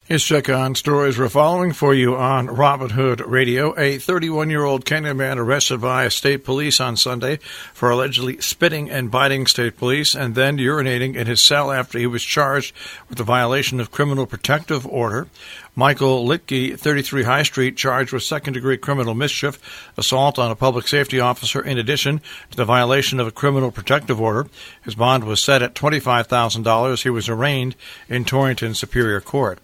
Here's check on stories we're following for you on Robin Hood Radio. A 31-year-old Kenya man arrested by state police on Sunday for allegedly spitting and biting state police and then urinating in his cell after he was charged with a violation of criminal protective order. Michael Litke, 33 High Street, charged with second-degree criminal mischief, assault on a public safety officer in addition to the violation of a criminal protective order. His bond was set at $25,000. He was arraigned in Torrington Superior Court.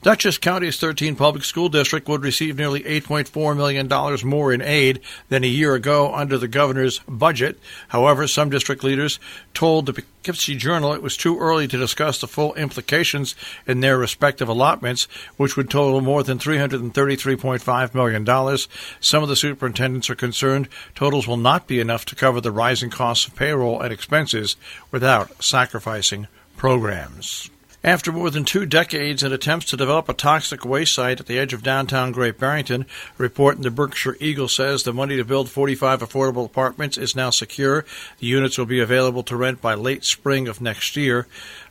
Dutchess County's 13 public school district would receive nearly $8.4 million more in aid than a year ago under the governor's budget. However, some district leaders told the Poughkeepsie Journal it was too early to discuss the full implications in their respective allotments, which would total more than $333.5 million. Some of the superintendents are concerned totals will not be enough to cover the rising costs of payroll and expenses without sacrificing programs. After more than 2 decades in attempts to develop a toxic waste site at the edge of downtown Great Barrington, a report in the Berkshire Eagle says the money to build 45 affordable apartments is now secure. The units will be available to rent by late spring of next year.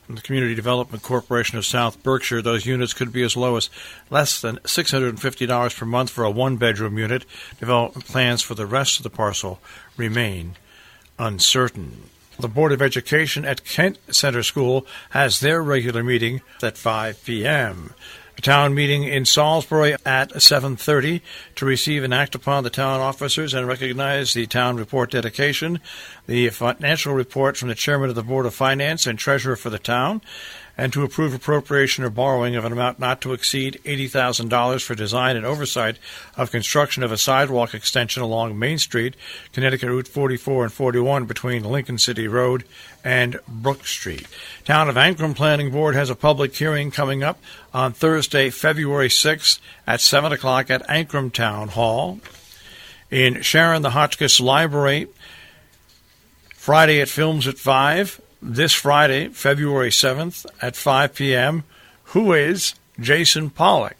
From the Community Development Corporation of South Berkshire, those units could be as low as less than $650 per month for a one-bedroom unit. Development plans for the rest of the parcel remain uncertain. The Board of Education at Kent Center School has their regular meeting at 5 p.m. A town meeting in Salisbury at 7:30 to receive and act upon the town officers and recognize the town report dedication, the financial report from the chairman of the Board of Finance and treasurer for the town, and to approve appropriation or borrowing of an amount not to exceed $80,000 for design and oversight of construction of a sidewalk extension along Main Street, Connecticut Route 44 and 41 between Lincoln City Road and Brook Street. Town of Ancrum Planning Board has a public hearing coming up on Thursday, February 6th at 7 o'clock at Ancrum Town Hall. In Sharon, the Hotchkiss Library, Friday at Films at 5. This Friday, February 7th at 5 p.m., Who is Jason Pollock?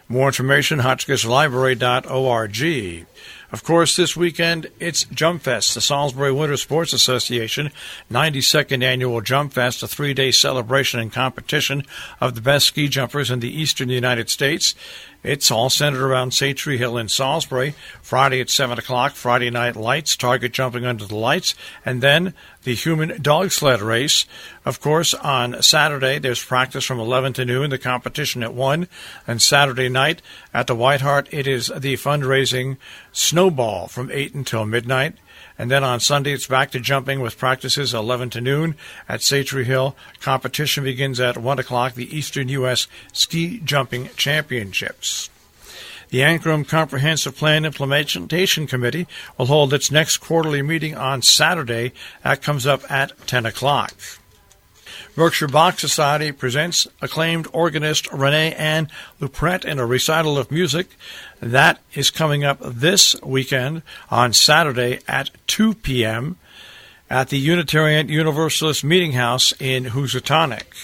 More information, hotchkisslibrary.org. Of course, this weekend, it's Jump Fest, the Salisbury Winter Sports Association 92nd Annual Jump Fest, a 3-day celebration and competition of the best ski jumpers in the eastern United States. It's all centered around Satre Hill in Salisbury. Friday at 7 o'clock, Friday night lights, target jumping under the lights, and then the human dog sled race. Of course, on Saturday, there's practice from 11 to noon, the competition at 1. And Saturday night at the White Hart, it is the fundraising snowball from 8 until midnight. And then on Sunday, it's back to jumping with practices 11 to noon at Satre Hill. Competition begins at 1 o'clock, the Eastern U.S. Ski Jumping Championships. The Ancrum Comprehensive Plan Implementation Committee will hold its next quarterly meeting on Saturday. That comes up at 10 o'clock. Berkshire Bach Society presents acclaimed organist Renee Ann Lupret in a recital of music. That is coming up this weekend on Saturday at 2 p.m. at the Unitarian Universalist Meeting House in Housatonic.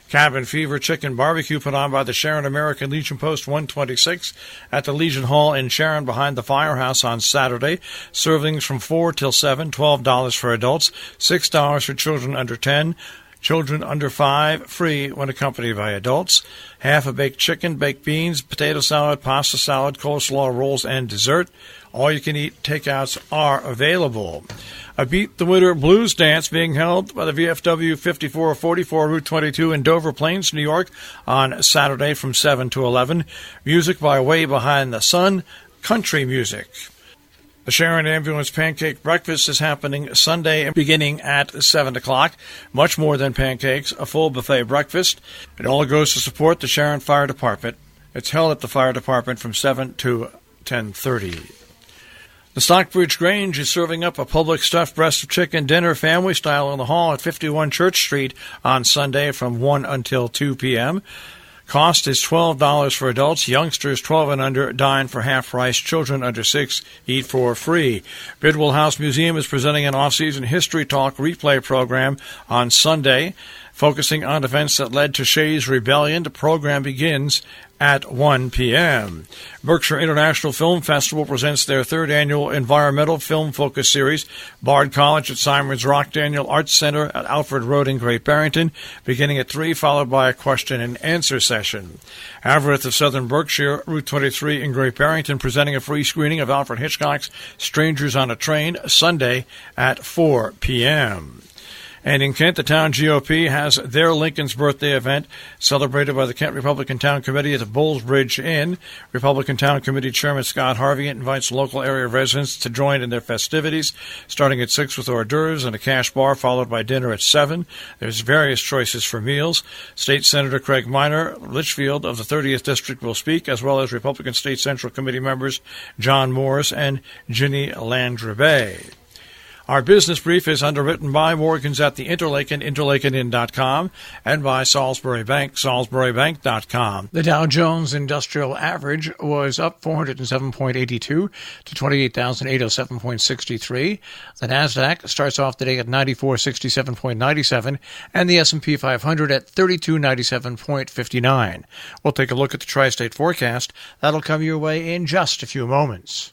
Cabin Fever Chicken Barbecue put on by the Sharon American Legion Post 126 at the Legion Hall in Sharon behind the firehouse on Saturday. Servings from 4 till 7, $12 for adults, $6 for children under 10. Children under 5, free when accompanied by adults. Half a baked chicken, baked beans, potato salad, pasta salad, coleslaw, rolls, and dessert. All-you-can-eat takeouts are available. A Beat the Winter Blues Dance being held by the VFW 5444 Route 22 in Dover Plains, New York on Saturday from 7 to 11. Music by Way Behind the Sun, country music. The Sharon Ambulance Pancake Breakfast is happening Sunday beginning at 7 o'clock. Much more than pancakes, a full buffet breakfast. It all goes to support the Sharon Fire Department. It's held at the Fire Department from 7 to 10:30. The Stockbridge Grange is serving up a public stuffed breast of chicken dinner family style in the hall at 51 Church Street on Sunday from 1 until 2 p.m. Cost is $12 for adults. Youngsters 12 and under dine for half price. Children under 6 eat for free. Bidwell House Museum is presenting an off-season history talk replay program on Sunday. focusing on events that led to Shays' rebellion. The program begins at 1 p.m. Berkshire International Film Festival presents their third annual environmental film focus series, Bard College at Simon's Rock, Daniel Arts Center at Alfred Road in Great Barrington, beginning at 3, followed by a question and answer session. Havereth of Southern Berkshire, Route 23 in Great Barrington, presenting a free screening of Alfred Hitchcock's Strangers on a Train, Sunday at 4 p.m. And in Kent, the town GOP has their Lincoln's Birthday event celebrated by the Kent Republican Town Committee at the Bullsbridge Inn. Republican Town Committee Chairman Scott Harvey invites local area residents to join in their festivities, starting at 6 with hors d'oeuvres and a cash bar, followed by dinner at 7. There's various choices for meals. State Senator Craig Minor, Litchfield of the 30th District, will speak, as well as Republican State Central Committee members John Morris and Ginny Landrabay. Our business brief is underwritten by Morgans at the Interlaken, interlakenin.com, and by Salisbury Bank, salisburybank.com. The Dow Jones Industrial Average was up 407.82 to 28,807.63. The Nasdaq starts off the day at 9467.97, and the S&P 500 at 3297.59. We'll take a look at the tri-state forecast. That'll come your way in just a few moments.